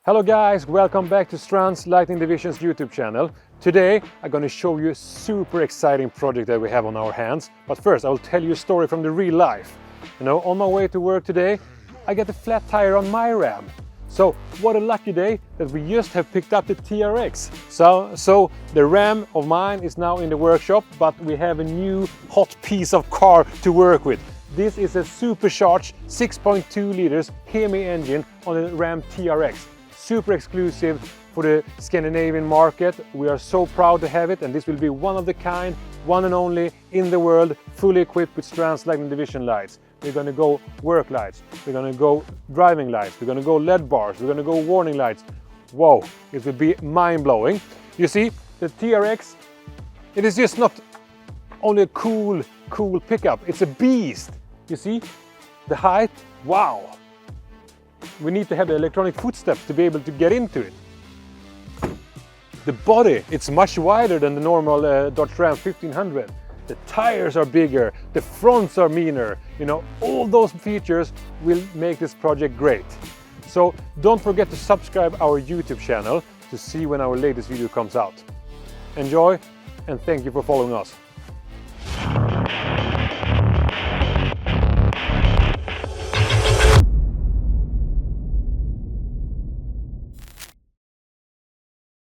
Hello guys, welcome back to Strands Lighting Division's YouTube channel. Today I'm going to show you a super exciting project that we have on our hands. But first I will tell you a story from the real life. On my way to work today, I get a flat tire on my Ram. So what a lucky day that we just have picked up the TRX. So the Ram of mine is now in the workshop, but we have a new hot piece of car to work with. This is a supercharged 6.2 liters Hemi engine on the Ram TRX. Super exclusive for the Scandinavian market. We are so proud to have it, and this will be one of the kind, one and only in the world, fully equipped with Strands Lighting Division lights. We're going to go work lights, we're going to go driving lights, we're going to go LED bars, we're going to go warning lights. Whoa, it will be mind-blowing. You see, the TRX, it is just not only a cool pickup, it's a beast. You see, the height, wow. We need to have the electronic footsteps to be able to get into it. The body, it's much wider than the normal Dodge Ram 1500. The tires are bigger, the fronts are meaner. All those features will make this project great. So don't forget to subscribe our YouTube channel to see when our latest video comes out. Enjoy, and thank you for following us.